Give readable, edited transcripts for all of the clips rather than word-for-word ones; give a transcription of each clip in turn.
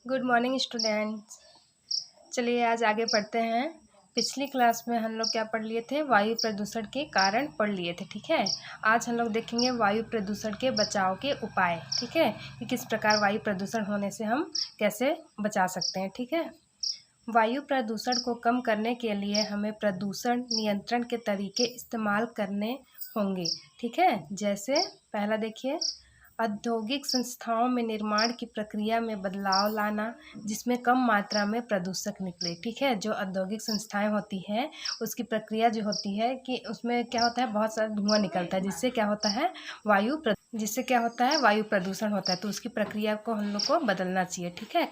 Good morning students. चलिए आज आगे पढ़ते हैं। पिछली क्लास में हम लोग क्या पढ़ लिए थे, वायु प्रदूषण के कारण पढ़ लिए थे। ठीक है, आज हम लोग देखेंगे वायु प्रदूषण के बचाव के उपाय। ठीक है, कि किस प्रकार वायु प्रदूषण होने से हम कैसे बचा सकते हैं। ठीक है, वायु प्रदूषण को कम करने के लिए हमें प्रदूषण नियंत्रण के तरीके इस्तेमाल करने होंगे। ठीक है, जैसे पहला देखिए, औद्योगिक संस्थाओं में निर्माण की प्रक्रिया में बदलाव लाना, जिसमें कम मात्रा में प्रदूषक निकले। ठीक है, जो औद्योगिक संस्थाएं होती हैं उसकी प्रक्रिया जो होती है कि उसमें क्या होता है, बहुत सारा धुआं निकलता है, जिससे क्या होता है वायु प्रदूषण होता है। तो उसकी प्रक्रिया को हम लोग को बदलना चाहिए। ठीक है,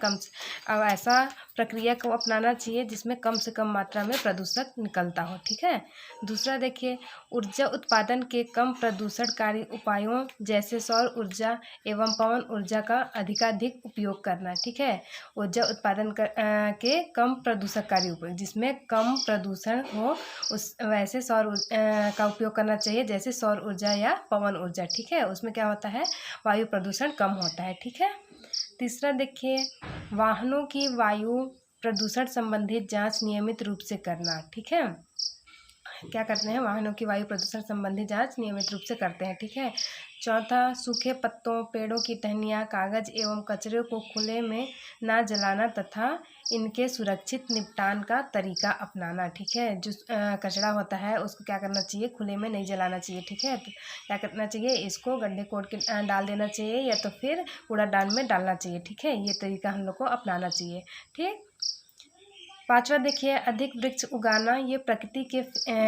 अब ऐसा प्रक्रिया को अपनाना चाहिए जिसमें कम से कम मात्रा में प्रदूषक निकलता हो। ठीक है, दूसरा देखिए, ऊर्जा उत्पादन के कम प्रदूषणकारी उपायों जैसे सौर ऊर्जा एवं पवन ऊर्जा का अधिकाधिक उपयोग करना। ठीक है, ऊर्जा उत्पादन के कम प्रदूषणकारी उपाय जिसमें कम प्रदूषण हो, उस वैसे का उपयोग करना चाहिए, जैसे सौर ऊर्जा या पवन ऊर्जा। ठीक है, उसमें क्या होता है, वायु प्रदूषण कम होता है। ठीक है, तीसरा देखिए, वाहनों की वायु प्रदूषण संबंधित जांच नियमित रूप से करना। ठीक है, क्या करते हैं, वाहनों की वायु प्रदूषण संबंधी जांच नियमित रूप से करते हैं। ठीक है, चौथा, सूखे पत्तों, पेड़ों की टहनियाँ, कागज एवं कचरे को खुले में ना जलाना तथा इनके सुरक्षित निपटान का तरीका अपनाना। ठीक है, जो कचरा होता है उसको क्या करना चाहिए, खुले में नहीं जलाना चाहिए। ठीक है, तो क्या करना चाहिए, इसको गड्ढे खोद के डाल देना चाहिए या तो फिर कूड़ादान में डालना चाहिए। ठीक है, ये तरीका हम लोग को अपनाना चाहिए। ठीक, पांचवा देखिए, अधिक वृक्ष उगाना, ये प्रकृति के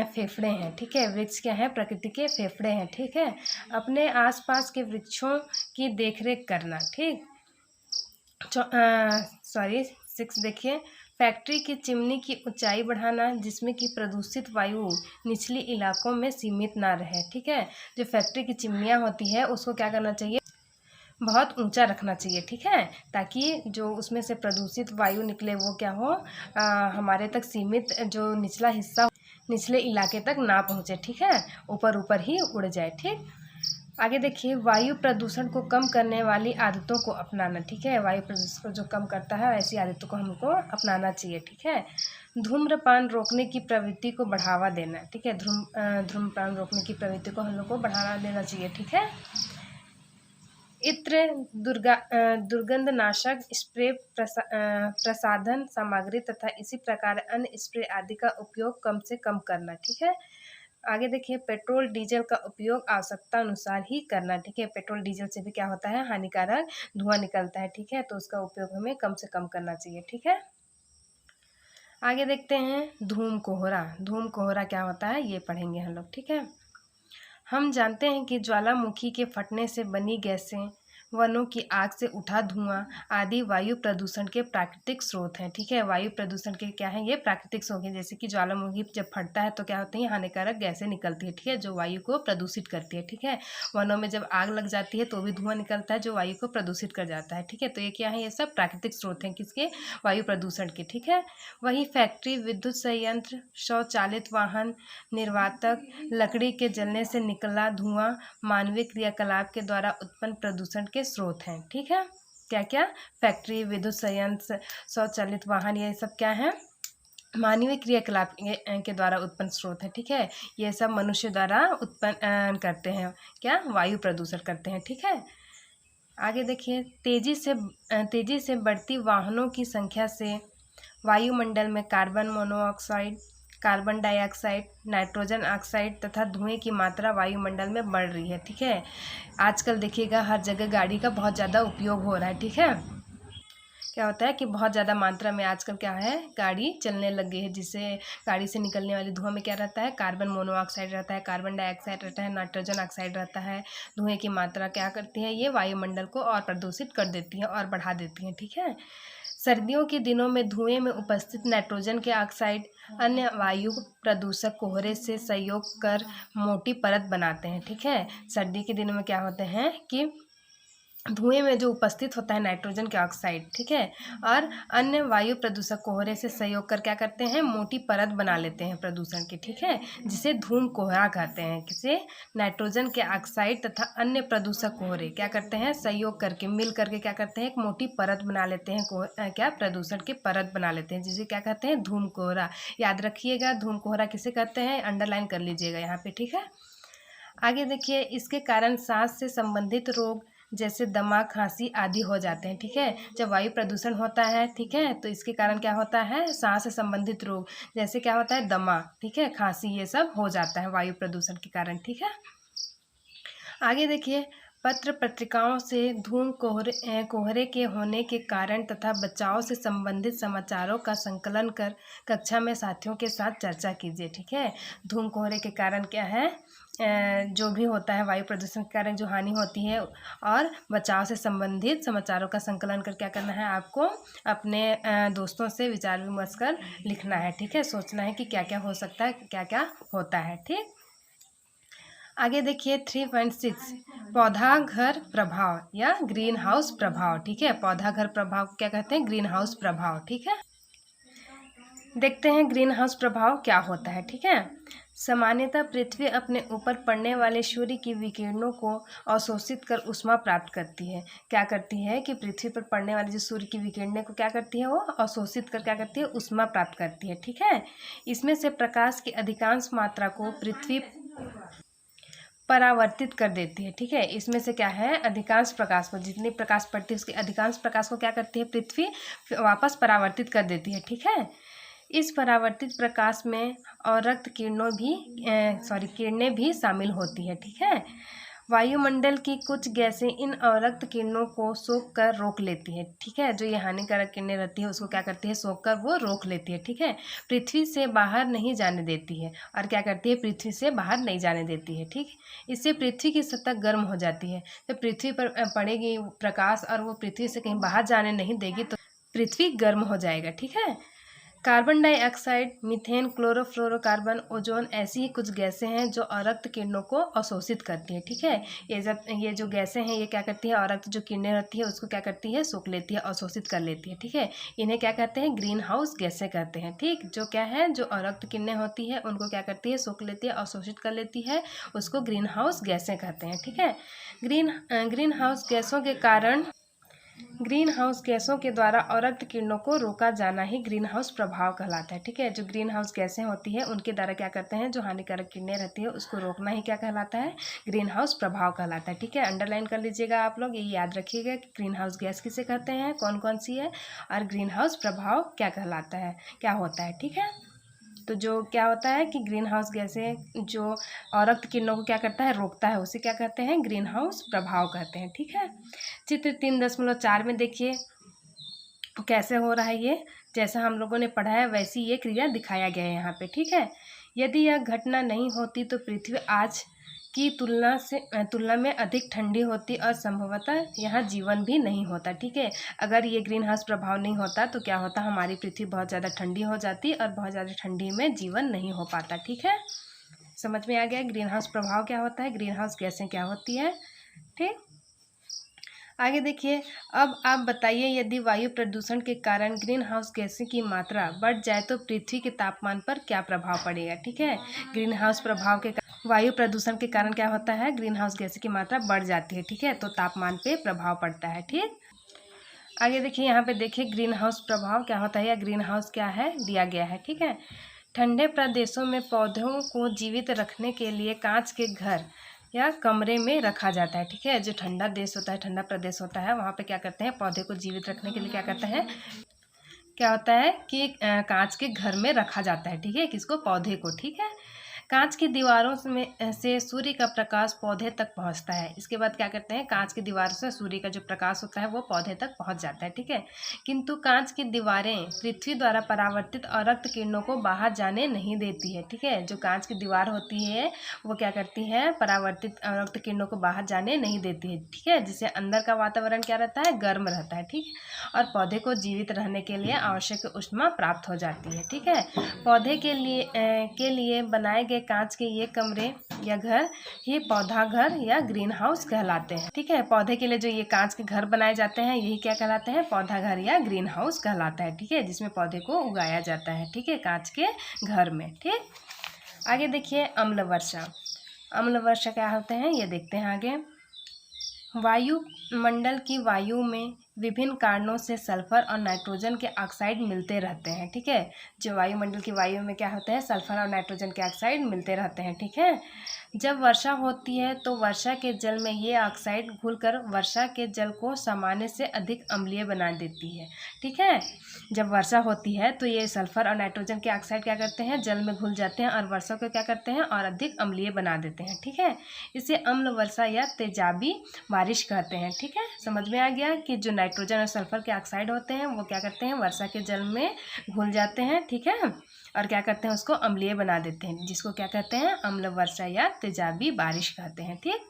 फेफड़े हैं। ठीक है, वृक्ष क्या है, प्रकृति के फेफड़े हैं। ठीक है, अपने आसपास के वृक्षों की देखरेख करना। ठीक, सॉरी 6 देखिए, फैक्ट्री की चिमनी की ऊंचाई बढ़ाना, जिसमें कि प्रदूषित वायु निचली इलाकों में सीमित ना रहे। ठीक है, जो फैक्ट्री की चिमनियाँ होती है उसको क्या करना चाहिए, बहुत ऊंचा रखना चाहिए। ठीक है, ताकि जो उसमें से प्रदूषित वायु निकले वो क्या हो, हमारे तक सीमित, जो निचला हिस्सा निचले इलाके तक ना पहुँचे। ठीक है, ऊपर ऊपर ही उड़ जाए। ठीक, आगे देखिए, वायु प्रदूषण को कम करने वाली आदतों को अपनाना। ठीक है, वायु प्रदूषण को जो कम करता है ऐसी आदतों को हमको अपनाना चाहिए। ठीक है, धूम्रपान रोकने की प्रवृत्ति को बढ़ावा देना। ठीक है, धूम्रपान रोकने की प्रवृत्ति को हम लोग को बढ़ावा देना चाहिए। ठीक है, इत्र, दुर्गंधनाशक स्प्रे, प्रसाधन सामग्री तथा इसी प्रकार अन्य स्प्रे आदि का उपयोग कम से कम करना। ठीक है, आगे देखिए, पेट्रोल डीजल का उपयोग आवश्यकता अनुसार ही करना। ठीक है, पेट्रोल डीजल से भी क्या होता है, हानिकारक धुआं निकलता है। ठीक है, तो उसका उपयोग हमें कम से कम करना चाहिए। ठीक है, आगे देखते हैं, धूम कोहरा। धूम कोहरा क्या होता है ये पढ़ेंगे हम लोग। ठीक है, हम जानते हैं कि ज्वालामुखी के फटने से बनी गैसें, वनों की आग से उठा धुआं आदि वायु प्रदूषण के प्राकृतिक स्रोत हैं। ठीक है, वायु प्रदूषण के क्या है, ये प्राकृतिक स्रोत हैं। जैसे कि ज्वालामुखी जब फटता है तो क्या होती है, हानिकारक गैसें निकलती है। ठीक है, जो वायु को प्रदूषित करती है। ठीक है, वनों में जब आग लग जाती है तो भी धुआं निकलता है जो वायु को प्रदूषित कर जाता है। ठीक है, तो ये क्या है, ये सब प्राकृतिक स्रोत हैं किसके, वायु प्रदूषण के। ठीक है, वही फैक्ट्री, विद्युत संयंत्र, स्वचालित वाहन, निर्वातक, लकड़ी के जलने से निकला धुआं मानवीय क्रियाकलाप के द्वारा उत्पन्न प्रदूषण के स्रोत हैं। ठीक है, क्या क्या, फैक्ट्री, विद्युत संयंत्र, स्वचालित वाहन, ये सब क्या है, मानवीय क्रियाकलाप के द्वारा उत्पन्न स्रोत है। ठीक है, ये सब मनुष्य द्वारा उत्पन्न करते हैं, क्या, वायु प्रदूषण करते हैं। ठीक है, आगे देखिए, तेजी से बढ़ती वाहनों की संख्या से वायुमंडल में carbon monoxide, carbon dioxide, nitrogen oxide तथा धुएं की मात्रा वायुमंडल में बढ़ रही है। ठीक है, आजकल देखिएगा हर जगह गाड़ी का बहुत ज़्यादा उपयोग हो रहा है। ठीक है, क्या होता है कि बहुत ज़्यादा मात्रा में आजकल क्या है, गाड़ी चलने लग गई है, जिससे गाड़ी से निकलने वाली धुआं में क्या रहता है, कार्बन मोनोऑक्साइड रहता है, कार्बन डाइऑक्साइड रहता है, नाइट्रोजन ऑक्साइड रहता है। धुएं की मात्रा क्या करती है, ये वायुमंडल को और प्रदूषित कर देती है और बढ़ा देती है। ठीक है, सर्दियों के दिनों में धुएं में उपस्थित नाइट्रोजन के ऑक्साइड अन्य वायु प्रदूषक कोहरे से संयोग कर मोटी परत बनाते हैं। ठीक है, सर्दी के दिनों में क्या होते हैं कि धुएं में जो उपस्थित होता है नाइट्रोजन के ऑक्साइड, ठीक है, और अन्य वायु प्रदूषक कोहरे से सहयोग कर क्या करते हैं, मोटी परत बना लेते हैं प्रदूषण की, ठीक है, जिसे धूम कोहरा कहते हैं। किसे? नाइट्रोजन के ऑक्साइड तथा अन्य प्रदूषक कोहरे क्या करते हैं, सहयोग करके, मिल करके क्या करते हैं, एक मोटी परत बना लेते हैं, क्या प्रदूषण की परत बना लेते हैं, जिसे क्या कहते हैं, धूम कोहरा। याद रखिएगा, धूम कोहरा किसे कहते हैं, अंडरलाइन कर लीजिएगा यहाँ पे, ठीक है। आगे देखिए, इसके कारण सांस से संबंधित रोग जैसे दमा, खांसी आदि हो जाते हैं, ठीक है। जब वायु प्रदूषण होता है, ठीक है, तो इसके कारण क्या होता है, सांस से संबंधित रोग जैसे क्या होता है, दमा, ठीक है, खांसी, ये सब हो जाता है वायु प्रदूषण के कारण, ठीक है। आगे देखिए, पत्र पत्रिकाओं से धूम कोहरे के होने के कारण तथा बचाव से संबंधित समाचारों का संकलन कर कक्षा में साथियों के साथ चर्चा कीजिए, ठीक है। धूम कोहरे के कारण क्या है, जो भी होता है वायु प्रदूषण के कारण जो हानि होती है, और बचाव से संबंधित समाचारों का संकलन कर क्या करना है, आपको अपने दोस्तों से विचार विमर्श कर लिखना है, ठीक है। सोचना है कि क्या क्या हो सकता है, क्या क्या होता है, ठीक। आगे देखिए 3.6 पौधा घर प्रभाव या ग्रीन हाउस प्रभाव, ठीक है। पौधा घर प्रभाव क्या कहते हैं, ग्रीन हाउस प्रभाव, ठीक है। देखते हैं ग्रीन हाउस प्रभाव क्या होता है, ठीक है। सामान्यतः पृथ्वी अपने ऊपर पड़ने वाले सूर्य की विकिरणों को अवशोषित कर ऊष्मा प्राप्त करती है। क्या करती है कि पृथ्वी पर पड़ने वाली जो सूर्य की विकिरणें को क्या करती है, वो अवशोषित कर क्या करती है, ऊष्मा प्राप्त करती है, ठीक है। इसमें से प्रकाश की अधिकांश मात्रा को पृथ्वी परावर्तित कर देती है, ठीक है। इसमें से क्या है, अधिकांश प्रकाश को, जितनी प्रकाश पड़ती है उसकी अधिकांश प्रकाश को क्या करती है, पृथ्वी वापस परावर्तित कर देती है, ठीक है। इस परावर्तित प्रकाश में अवरक्त किरणें भी शामिल होती है, ठीक है। वायुमंडल की कुछ गैसें इन अवरक्त किरणों को सोख कर रोक लेती है, ठीक है। जो ये हानिकारक किरणें रहती है उसको क्या करती है, सोख कर वो रोक लेती है, ठीक है। पृथ्वी से बाहर नहीं जाने देती है, और क्या करती है, पृथ्वी से बाहर नहीं जाने देती है, ठीक। इससे पृथ्वी की सतह गर्म हो जाती है। जब पृथ्वी पर पड़ेगी प्रकाश और वो पृथ्वी से कहीं बाहर जाने नहीं देगी तो पृथ्वी गर्म हो जाएगा, ठीक है। Carbon dioxide, methane, chlorofluorocarbon, ozone ऐसी ही कुछ गैसें हैं जो अवरक्त किरणों को अवशोषित करती है, ठीक है। ये जो गैसें हैं ये क्या करती है, अवरक्त जो किरणें रहती है उसको क्या करती है, सोख लेती है, अवशोषित कर लेती है, ठीक है। इन्हें क्या कहते हैं, ग्रीन हाउस गैसें कहते हैं, ठीक। जो क्या है, जो अवरक्त किरणें होती है उनको क्या करती है, सोख लेती है, अवशोषित कर लेती है, उसको ग्रीन हाउस गैसें कहते हैं, ठीक है। ग्रीन हाउस गैसों के द्वारा अवरक्त किरणों को रोका जाना ही ग्रीन हाउस प्रभाव कहलाता है, ठीक है। जो ग्रीन हाउस गैसें होती है उनके द्वारा क्या करते हैं, जो हानिकारक किरणें रहती है उसको रोकना ही क्या कहलाता है, ग्रीन हाउस प्रभाव कहलाता है, ठीक है। अंडरलाइन कर लीजिएगा आप लोग, ये याद रखिएगा कि ग्रीन हाउस गैस किसे कहते हैं, कौन कौन सी है, और ग्रीन हाउस प्रभाव क्या कहलाता है, क्या होता है, ठीक है। तो जो क्या होता है कि ग्रीन हाउस गैसें जो अवरक्त किरणों को क्या करता है, रोकता है, उसे क्या कहते हैं, ग्रीन हाउस प्रभाव कहते हैं, ठीक है। चित्र 3.4 में देखिए कैसे हो रहा है ये, जैसा हम लोगों ने पढ़ा है वैसी ये क्रिया दिखाया गया है यहाँ पे, ठीक है। यदि यह घटना नहीं होती तो पृथ्वी आज की तुलना में अधिक ठंडी होती और संभवतः यहाँ जीवन भी नहीं होता, ठीक है। अगर ये ग्रीन हाउस प्रभाव नहीं होता तो क्या होता, हमारी पृथ्वी बहुत ज़्यादा ठंडी हो जाती और बहुत ज़्यादा ठंडी में जीवन नहीं हो पाता, ठीक है। समझ में आ गया ग्रीन हाउस प्रभाव क्या होता है, ग्रीन हाउस गैसें क्या होती है, ठीक। आगे देखिए, अब आप बताइए यदि वायु प्रदूषण के कारण ग्रीन हाउस गैसें की मात्रा बढ़ जाए तो पृथ्वी के तापमान पर क्या प्रभाव पड़ेगा, ठीक है। ग्रीन हाउस प्रभाव के वायु प्रदूषण के कारण क्या होता है, ग्रीन हाउस गैसें की मात्रा बढ़ जाती है, ठीक है, तो तापमान पे प्रभाव पड़ता है, ठीक। आगे देखिए, यहाँ पे देखिए ग्रीन हाउस प्रभाव क्या होता है या ग्रीन हाउस क्या है, दिया गया है, ठीक है। ठंडे प्रदेशों में पौधों को जीवित रखने के लिए कांच के घर या कमरे में रखा जाता है, ठीक है। जो ठंडा देश होता है, ठंडा प्रदेश होता है, वहाँ पे क्या करते हैं, पौधे को जीवित रखने के लिए क्या करते हैं, क्या होता है कि कांच के घर में रखा जाता है, ठीक है, किसको, पौधे को, ठीक है। कांच की दीवारों में से सूर्य का प्रकाश पौधे तक पहुंचता है। इसके बाद क्या करते हैं, कांच की दीवारों से सूर्य का जो प्रकाश होता है वो पौधे तक पहुंच जाता है, ठीक है। किंतु कांच की दीवारें पृथ्वी द्वारा परावर्तित अवरक्त किरणों को बाहर जाने नहीं देती है, ठीक है। जो कांच की दीवार होती है वो क्या करती है, परावर्तित अवरक्त किरणों को बाहर जाने नहीं देती है, ठीक है, जिससे अंदर का वातावरण क्या रहता है, गर्म रहता है, ठीक। और पौधे को जीवित रहने के लिए आवश्यक ऊष्मा प्राप्त हो जाती है, ठीक है। पौधे के लिए बनाए गए के कांच के ये कमरे या घर ये पौधा घर या ग्रीन हाउस कहलाते हैं। ठीक है, पौधे के लिए जो ये कांच के घर बनाए जाते हैं यही क्या कहलाते हैं, पौधा घर या ग्रीन हाउस कहलाता है। ठीक है, जिसमें पौधे को उगाया जाता है। ठीक है, कांच के घर में। ठीक, आगे देखिए अम्ल वर्षा। अम्ल वर्षा क्या होते हैं ये देखते हैं आगे। वायुमंडल की वायु में विभिन्न कारणों से सल्फर और नाइट्रोजन के ऑक्साइड मिलते रहते हैं। ठीक है, जो वायुमंडल की वायु में क्या होते हैं, सल्फर और नाइट्रोजन के ऑक्साइड मिलते रहते हैं। ठीक है, जब वर्षा होती है तो वर्षा के जल में ये ऑक्साइड घुलकर वर्षा के जल को सामान्य से अधिक अम्लीय बना देती है। ठीक है, जब वर्षा होती है तो ये सल्फर और नाइट्रोजन के ऑक्साइड क्या करते हैं, जल में घुल जाते हैं और वर्षा को क्या करते हैं, और अधिक अम्लीय बना देते हैं। ठीक है, इसे अम्ल वर्षा या तेजाबी बारिश कहते हैं। ठीक है, समझ में आ गया कि जो नाइट्रोजन और सल्फर के ऑक्साइड होते हैं वो क्या करते हैं, वर्षा के जल में घुल जाते हैं। ठीक है, और क्या करते हैं, उसको अम्लीय बना देते हैं, जिसको क्या कहते हैं, अम्ल वर्षा या तेजाबी बारिश कहते हैं। ठीक,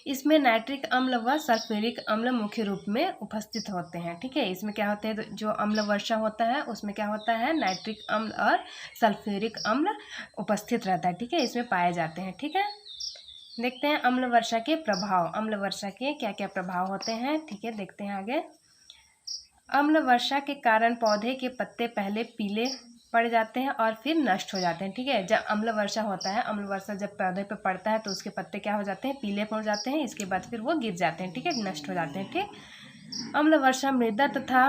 इसमें नाइट्रिक अम्ल व सल्फ्यूरिक अम्ल मुख्य रूप में उपस्थित होते हैं। ठीक है, इसमें क्या होते हैं, तो जो अम्ल वर्षा होता है उसमें क्या होता है, नाइट्रिक अम्ल और सल्फ्यूरिक अम्ल उपस्थित रहता है। ठीक है, इसमें पाए जाते हैं। ठीक है, देखते हैं अम्ल वर्षा के प्रभाव। अम्ल वर्षा के क्या क्या प्रभाव होते हैं। ठीक है, देखते हैं आगे। अम्ल वर्षा के कारण पौधे के पत्ते पहले पीले पड़ जाते हैं और फिर नष्ट हो जाते हैं। ठीक है, जब अम्ल वर्षा होता है, अम्ल वर्षा जब पौधे पे पड़ता है तो उसके पत्ते क्या हो जाते हैं, पीले पड़ जाते हैं, इसके बाद फिर वो गिर जाते हैं। ठीक है, नष्ट हो जाते हैं। ठीक, अम्ल वर्षा मृदा तथा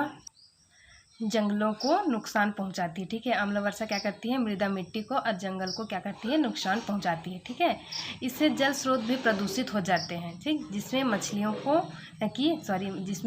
जंगलों को नुकसान पहुंचाती है। ठीक है, अम्ल वर्षा क्या करती है, मृदा मिट्टी को और जंगल को क्या करती है, नुकसान पहुंचाती है। ठीक है, इससे जल स्रोत भी प्रदूषित हो जाते हैं। ठीक, जिसमें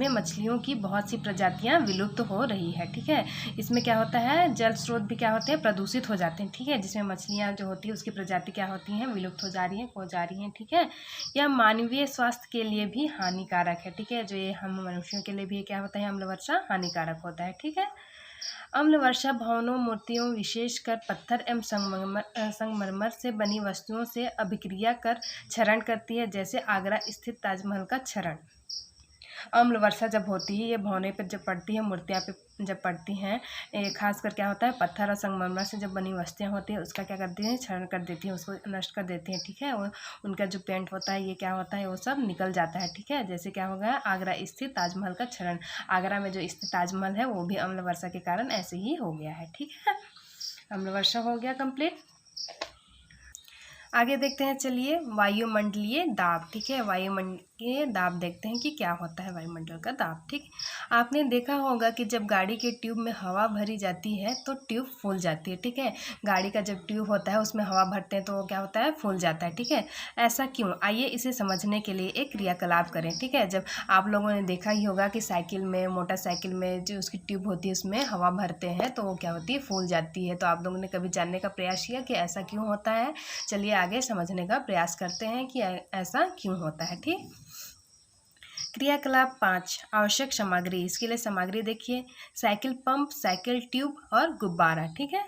मछलियों की बहुत सी प्रजातियां विलुप्त हो रही है। ठीक है, इसमें क्या होता है, जल स्रोत भी क्या होते हैं, प्रदूषित हो जाते हैं। ठीक है, जिसमें मछलियां जो होती है उसकी प्रजाति क्या होती हैं, विलुप्त हो जा रही हैं। ठीक है, यह मानवीय स्वास्थ्य के लिए भी हानिकारक है। ठीक है, जो ये हम मनुष्यों के लिए भी क्या होता है, अम्ल वर्षा हानिकारक होता है। ठीक है, अम्ल वर्षा भवनों, मूर्तियों, विशेषकर पत्थर एवं संगमरमर से बनी वस्तुओं से अभिक्रिया कर क्षरण करती है, जैसे आगरा स्थित ताजमहल का क्षरण। अम्ल वर्षा जब होती है, ये भवने पर जब पड़ती है, मूर्तियाँ पे जब पड़ती हैं, खासकर क्या होता है, पत्थर और संगमरमर से जब बनी वस्तुएं होती हैं उसका क्या करती हैं, क्षरण कर देती हैं, उसको नष्ट कर देती हैं। ठीक है, वो उनका जो पेंट होता है ये क्या होता है, वो सब निकल जाता है। ठीक है, जैसे क्या हो गया, आगरा स्थित ताजमहल का क्षरण। आगरा में जो स्थित ताजमहल है वो भी अम्ल वर्षा के कारण ऐसे ही हो गया है। ठीक है, अम्ल वर्षा हो गया कंप्लीट। आगे देखते हैं, चलिए वायुमंडलीय दाब। ठीक है, वायुमंडलीय दाब देखते हैं कि क्या होता है वायुमंडल का दाब। ठीक, आपने देखा होगा कि जब गाड़ी के ट्यूब में हवा भरी जाती है तो ट्यूब फूल जाती है। ठीक है, गाड़ी का जब ट्यूब होता है उसमें हवा भरते हैं तो वो क्या होता है, फूल जाता है। ठीक है, ऐसा क्यों, आइए इसे समझने के लिए एक क्रियाकलाप करें। ठीक है, जब आप लोगों ने देखा ही होगा कि साइकिल में, मोटरसाइकिल में जो उसकी ट्यूब होती है उसमें हवा भरते हैं तो वो क्या होती है, फूल जाती है। तो आप लोगों ने कभी जानने का प्रयास किया कि ऐसा क्यों होता है। चलिए आगे समझने का प्रयास करते हैं कि ऐसा क्यों होता है। ठीक, क्रियाकलाप 5, आवश्यक सामग्री। इसके लिए सामग्री देखिए, साइकिल पंप, साइकिल ट्यूब और गुब्बारा। ठीक है,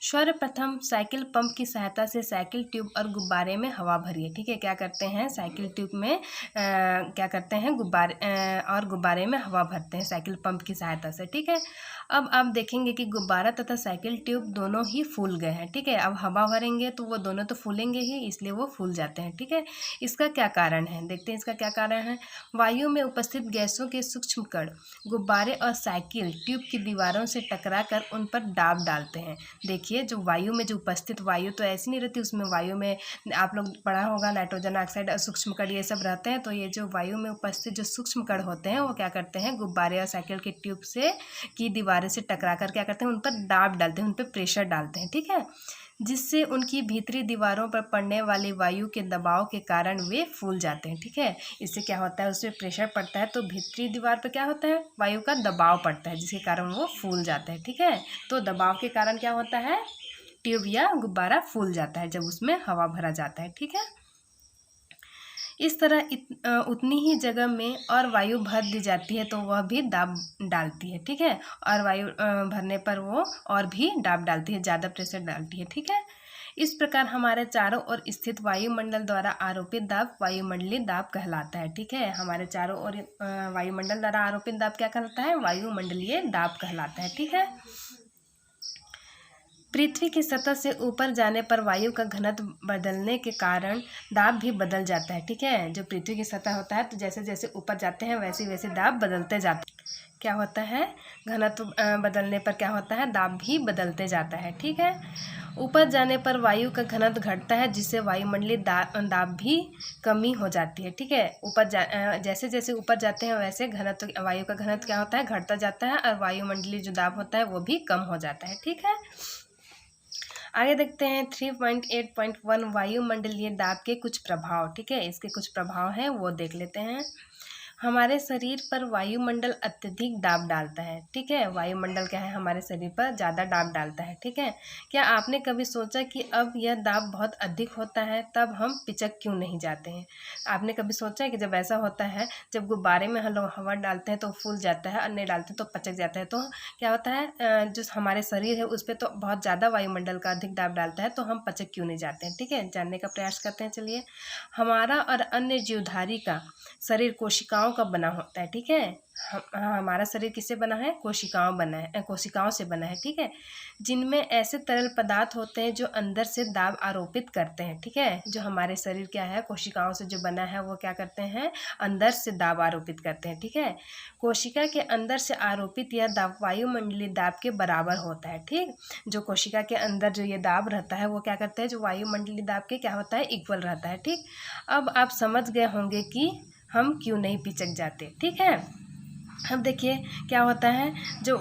सर्वप्रथम साइकिल पंप की सहायता से साइकिल ट्यूब और गुब्बारे में हवा भरिए। ठीक है, क्या करते हैं, साइकिल ट्यूब में क्या करते हैं, गुब्बारे और गुब्बारे में हवा भरते हैं साइकिल पंप की सहायता से। ठीक है, अब आप देखेंगे कि गुब्बारा तथा साइकिल ट्यूब दोनों ही फूल गए हैं। ठीक है, अब हवा भरेंगे तो वो दोनों तो फूलेंगे ही, इसलिए वो फूल जाते हैं। ठीक है, इसका क्या कारण है, देखते हैं इसका क्या कारण है। वायु में उपस्थित गैसों के सूक्ष्म कण गुब्बारे और साइकिल ट्यूब की दीवारों से टकराकर उन पर दाब डालते हैं। देखिए, जो वायु में जो उपस्थित, वायु तो ऐसी नहीं रहती, उसमें वायु में आप लोग पढ़ा होगा नाइट्रोजन ऑक्साइड और सूक्ष्म कण ये सब रहते हैं। तो ये जो वायु में उपस्थित जो सूक्ष्म कण होते हैं वो क्या करते हैं, गुब्बारे और साइकिल के ट्यूब से की दीवारें से टकरा कर क्या करते हैं, उन पर दाब डालते हैं, उन पर प्रेशर डालते हैं। ठीक है, जिससे उनकी भीतरी दीवारों पर पड़ने वाली वायु के दबाव के कारण वे फूल जाते हैं। ठीक है, इससे क्या होता है, उससे प्रेशर पड़ता है तो भीतरी दीवार पर क्या होता है, वायु का दबाव पड़ता है, जिसके कारण वो फूल जाते हैं। ठीक है, तो दबाव के कारण क्या होता है, ट्यूब या गुब्बारा फूल जाता है जब उसमें हवा भरा जाता है। ठीक है, इस तरह उतनी ही जगह में और वायु भर दी जाती है तो वह भी दाब डालती है। ठीक है, और वायु भरने पर वो और भी दाब डालती है, ज़्यादा प्रेशर डालती है। ठीक है, इस प्रकार हमारे चारों ओर स्थित वायुमंडल द्वारा आरोपित दाब वायुमंडलीय दाब कहलाता है। ठीक है, हमारे चारों ओर वायुमंडल द्वारा आरोपित दाब क्या कहलाता है, वायुमंडलीय दाब कहलाता है। ठीक है, पृथ्वी की सतह से ऊपर जाने पर वायु का घनत्व बदलने के कारण दाब भी बदल जाता है। ठीक है, जो पृथ्वी की सतह होता है तो जैसे जैसे ऊपर जाते हैं वैसे वैसे दाब बदलते जाते हैं। क्या होता है, घनत्व बदलने पर क्या होता है, दाब भी बदलते जाता है। ठीक है, ऊपर जाने पर वायु का घनत्व घटता है जिससे वायुमंडलीय दाब भी कमी हो जाती है। ठीक है, जैसे जैसे ऊपर जाते हैं वैसे घनत्व वायु का घनत्व क्या होता है, घटता जाता है और वायुमंडलीय जो दाब होता है वो भी कम हो जाता है। ठीक है, आगे देखते हैं 3.8.1 वायुमंडलीय दाब के कुछ प्रभाव। ठीक है, इसके कुछ प्रभाव हैं वो देख लेते हैं। हमारे शरीर पर वायुमंडल अत्यधिक दाब डालता है। ठीक है, वायुमंडल क्या है, हमारे शरीर पर ज़्यादा दाब डालता है। ठीक है, क्या आपने कभी सोचा कि अब यह दाब बहुत अधिक होता है तब हम पिचक क्यों नहीं जाते हैं? आपने कभी सोचा है कि जब ऐसा होता है, जब गुब्बारे में हम लोग हवा डालते हैं तो फूल जाता है और नहीं डालते तो पचक जाता है, तो क्या होता है, जो हमारे शरीर है उस पर तो बहुत ज़्यादा वायुमंडल का अधिक दाब डालता है, तो हम पचक क्यों नहीं जाते हैं? ठीक है, जानने का प्रयास करते हैं। चलिए, हमारा और अन्य जीवधारी का शरीर कोशिकाओं का बना होता है। ठीक है, हमारा शरीर किससे बना है, कोशिकाओं से बना है। ठीक है, जिनमें ऐसे तरल पदार्थ होते हैं जो अंदर से दाब आरोपित करते हैं। ठीक है, जो हमारे शरीर क्या है, कोशिकाओं से जो बना है वो क्या करते हैं, अंदर से दाब आरोपित करते हैं। ठीक है, कोशिका के अंदर से आरोपित यह दाब वायुमंडलीय दाब के बराबर होता है। ठीक, जो कोशिका के अंदर जो ये दाब रहता है वो क्या करता है, जो वायुमंडलीय दाब के क्या होता है, इक्वल रहता है। ठीक, अब आप समझ गए होंगे कि हम क्यों नहीं पिचक जाते। ठीक है, अब देखिए क्या होता है, जो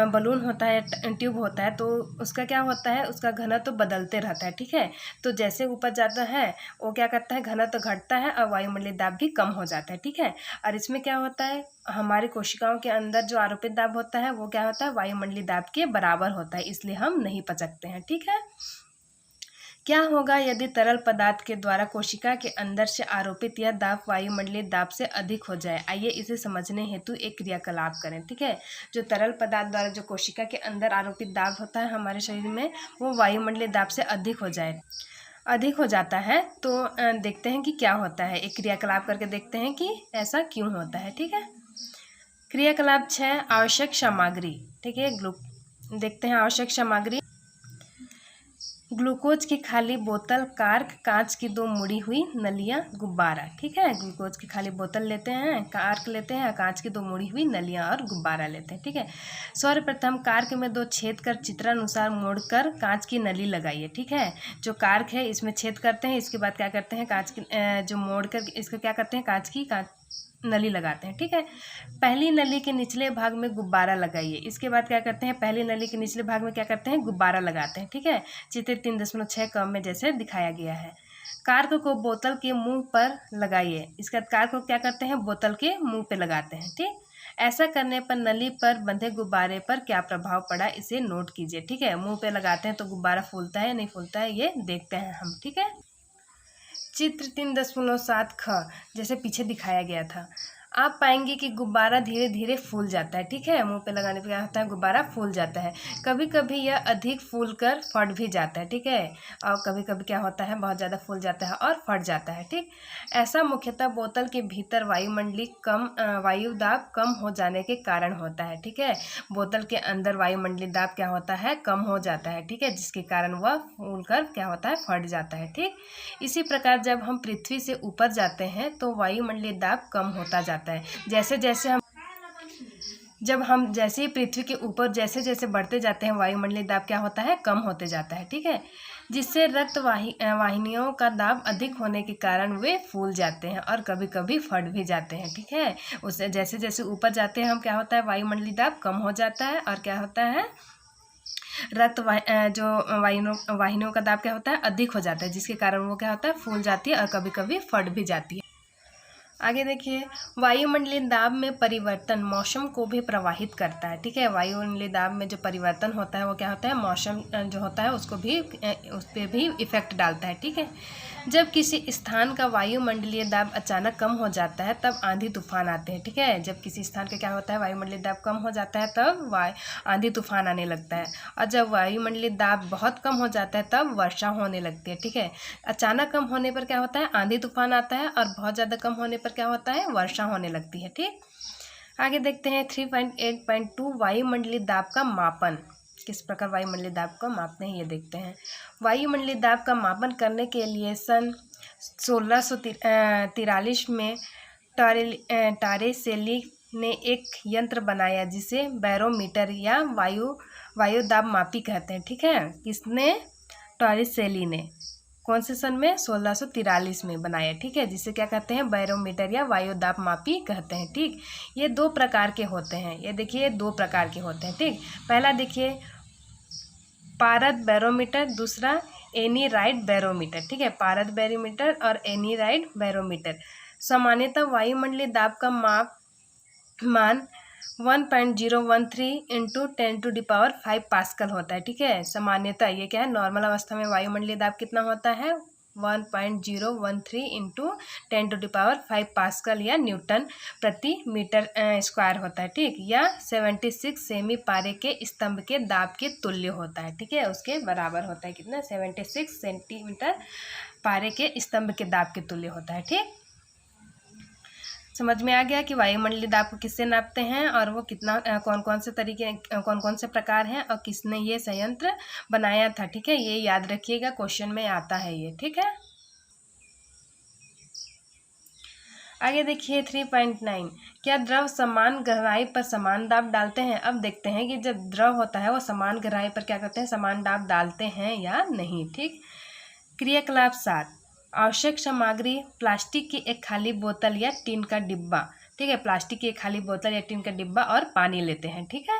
बलून होता है, ट्यूब होता है, तो उसका क्या होता है, उसका घनत्व तो बदलते रहता है। ठीक है, तो जैसे ऊपर जाता है वो क्या करता है, घनत्व तो घटता है और वायुमंडलीय दाब भी कम हो जाता है। ठीक है, और इसमें क्या होता है, हमारी कोशिकाओं के अंदर जो आरोपित दाब होता है वो क्या होता है, वायुमंडलीय दाब के बराबर होता है, इसलिए हम नहीं पचकते हैं। ठीक है, क्या होगा यदि तरल पदार्थ के द्वारा कोशिका के अंदर से आरोपित यह दाब वायुमंडलीय दाब से अधिक हो जाए? आइए इसे समझने हेतु एक क्रियाकलाप करें। ठीक है, जो तरल पदार्थ द्वारा जो कोशिका के अंदर आरोपित दाब होता है हमारे शरीर में, वो वायुमंडलीय दाब से अधिक हो जाता है, तो देखते हैं कि क्या होता है। एक क्रियाकलाप करके देखते हैं कि ऐसा क्यों होता है। ठीक है, क्रियाकलाप 6, आवश्यक सामग्री। ठीक है, देखते हैं आवश्यक सामग्री। ग्लूकोज की खाली बोतल, कार्क, कांच की 2 मुड़ी हुई नलियां, गुब्बारा। ठीक है, ग्लूकोज की खाली बोतल लेते हैं, कार्क लेते हैं, कांच की 2 मुड़ी हुई नलियां और गुब्बारा लेते हैं। ठीक है, सर्वप्रथम कार्क में 2 छेद कर चित्रानुसार मोड़कर कांच की नली लगाइए। ठीक है, जो कार्क है इसमें छेद करते हैं, इसके बाद क्या करते हैं, कांच की जो मोड़कर इसको क्या करते हैं, कांच नली लगाते हैं। ठीक है, पहली नली के निचले भाग में गुब्बारा लगाइए। इसके बाद क्या करते हैं, पहली नली के निचले भाग में क्या करते हैं, गुब्बारा लगाते हैं। ठीक है, चित्र 3.6 क में जैसे दिखाया गया है। कार्क को बोतल के मुंह पर लगाइए। इसके बाद कार्क को क्या करते हैं, बोतल के मुंह पे लगाते हैं। ठीक, ऐसा करने पर नली पर बंधे गुब्बारे पर क्या प्रभाव पड़ा इसे नोट कीजिए। ठीक है, मुंह पे लगाते हैं तो गुब्बारा फूलता है या नहीं फूलता है, ये देखते हैं हम। ठीक है, चित्र 3.7 ख जैसे पीछे दिखाया गया था, आप पाएंगे कि गुब्बारा धीरे धीरे फूल जाता है। ठीक है, मुंह पे लगाने पे क्या होता है, गुब्बारा फूल जाता है। कभी कभी यह अधिक फूल कर फट भी जाता है। ठीक है, और कभी कभी क्या होता है, बहुत ज़्यादा फूल जाता है और फट जाता है। ठीक, ऐसा मुख्यतः बोतल के भीतर वायु दाब कम हो जाने के कारण होता है। ठीक है, बोतल के अंदर वायुमंडलीय दाब क्या होता है, कम हो जाता है। ठीक है, जिसके कारण वह फूल कर क्या होता है, फट जाता है। ठीक, इसी प्रकार जब हम पृथ्वी से ऊपर जाते हैं तो वायुमंडलीय दाब कम होता जाता है। जब हम जैसे ही पृथ्वी के ऊपर जैसे जैसे बढ़ते जाते हैं, वायुमंडलीय दाब क्या होता है, कम होते जाता है। ठीक है, जिससे वाहिनियों का दाब अधिक होने के कारण वे फूल जाते हैं और कभी कभी फट भी जाते हैं। ठीक है, उससे जैसे जैसे ऊपर जाते हैं हम क्या होता है, वायुमंडलीय दाब कम हो जाता है और क्या होता है, वाहिनियों का दाब क्या होता है, अधिक हो जाता है, जिसके कारण वो क्या होता है, फूल जाती है और कभी कभी फट भी जाती है। आगे देखिए, वायुमंडलीय दाब में परिवर्तन मौसम को भी प्रभावित करता है। ठीक है, वायुमंडलीय दाब में जो परिवर्तन होता है वो क्या होता है, मौसम जो होता है उसको भी उस पर भी इफेक्ट डालता है। ठीक है, जब किसी स्थान का वायुमंडलीय दाब अचानक कम हो जाता है तब आंधी तूफान आते हैं। ठीक है, जब किसी स्थान का क्या होता है, वायुमंडलीय दाब कम हो जाता है तब आंधी तूफान आने लगता है, और जब वायुमंडलीय दाब बहुत कम हो जाता है तब वर्षा होने लगती है। ठीक है, अचानक कम होने पर क्या होता है, आंधी तूफान आता है, और बहुत ज़्यादा कम होने पर क्या होता है, वर्षा होने लगती है। ठीक, आगे देखते हैं 3.8.2 वायुमंडलीय दाब का मापन। किस प्रकार वायुमंडलीय दाब को मापते हैं ये देखते हैं। वायुमंडलीय दाब का मापन करने के लिए सन 1643 में टॉरेसेली ने एक यंत्र बनाया जिसे बैरोमीटर या वायु दाब मापी कहते हैं। ठीक है, किसने? टॉरेसेली ने। कौन से सन में? 1643 में बनाया। ठीक है, जिसे क्या कहते हैं? बैरोमीटर या वायु दाब मापी कहते हैं। ठीक, ये 2 प्रकार के होते हैं। ये देखिए 2 प्रकार के होते हैं। ठीक, पहला देखिए पारद बैरोमीटर, दूसरा एनी राइड बैरोमीटर। ठीक है, पारद बैरोमीटर और एनी राइड बैरोमीटर। सामान्यतः वायुमंडलीय दाब का मान 1.013 इंटू 10⁵ पास्कल होता है। ठीक है, सामान्यतः ये क्या है? नॉर्मल अवस्था में वायुमंडलीय दाब कितना होता है? 1.013 इंटू 10⁵ पास्कल या न्यूटन प्रति मीटर स्क्वायर होता है। ठीक, या 76 सेमी पारे के स्तंभ के दाब के तुल्य होता है। ठीक है, उसके बराबर होता है। कितना? 76 सेंटीमीटर पारे के स्तंभ के दाब के तुल्य होता है। ठीक, समझ में आ गया कि वायुमंडलीय दाब को किससे नापते हैं और वो कितना कौन कौन से तरीके कौन कौन से प्रकार हैं और किसने ये संयंत्र बनाया था। ठीक है, ये याद रखिएगा, क्वेश्चन में आता है ये। ठीक है, आगे देखिए 3.9, क्या द्रव समान गहराई पर समान दाब डालते हैं? अब देखते हैं कि जब द्रव होता है वो समान गहराई पर क्या करते हैं? समान दाब डालते हैं या नहीं। ठीक, क्रियाकलाप 7, आवश्यक सामग्री प्लास्टिक की एक खाली बोतल या टीन का डिब्बा। ठीक है, प्लास्टिक की एक खाली बोतल या टीन का डिब्बा और पानी लेते हैं। ठीक है,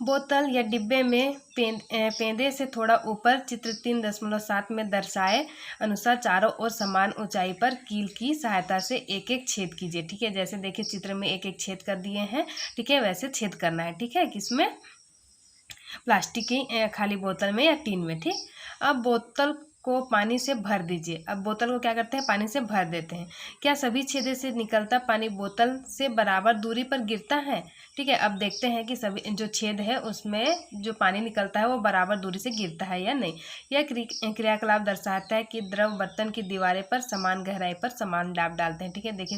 बोतल या डिब्बे में पेंदे से थोड़ा ऊपर चित्र 3.7 में दर्शाए अनुसार चारों ओर समान ऊंचाई पर कील की सहायता से एक एक छेद कीजिए। ठीक है, जैसे देखिए चित्र में एक एक छेद कर दिए हैं। ठीक है, वैसे छेद करना है। ठीक है, किसमें? प्लास्टिक की खाली बोतल में या टीन में। ठीक, अब बोतल को पानी से भर दीजिए। अब बोतल को क्या करते हैं? पानी से भर देते हैं। क्या सभी छेदे से निकलता पानी बोतल से बराबर दूरी पर गिरता है? ठीक है, अब देखते हैं कि सभी जो छेद है उसमें जो पानी निकलता है वो बराबर दूरी से गिरता है या नहीं। यह क्रियाकलाप दर्शाता है कि द्रव बर्तन की दीवारें पर समान गहराई पर समान दाब डालते हैं। ठीक है, देखिए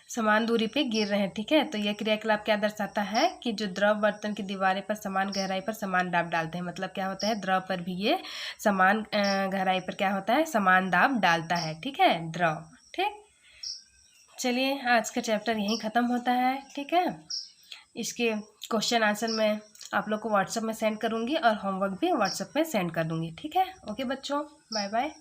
समान दूरी पे गिर रहे हैं। ठीक है, तो यह क्रियाकलाप क्या दर्शाता है कि जो द्रव बर्तन की दीवारें पर समान गहराई पर समान दाब डालते हैं। मतलब क्या होता है? द्रव पर भी ये समान गहराई पर क्या होता है? समान दाब डालता है। ठीक है, द्रव। ठीक, चलिए आज का चैप्टर यहीं ख़त्म होता है। ठीक है, इसके क्वेश्चन आंसर मैं आप लोग को व्हाट्सएप में सेंड करूँगी और होमवर्क भी व्हाट्सएप में सेंड कर दूँगी। ठीक है, ओके बच्चों, बाय बाय।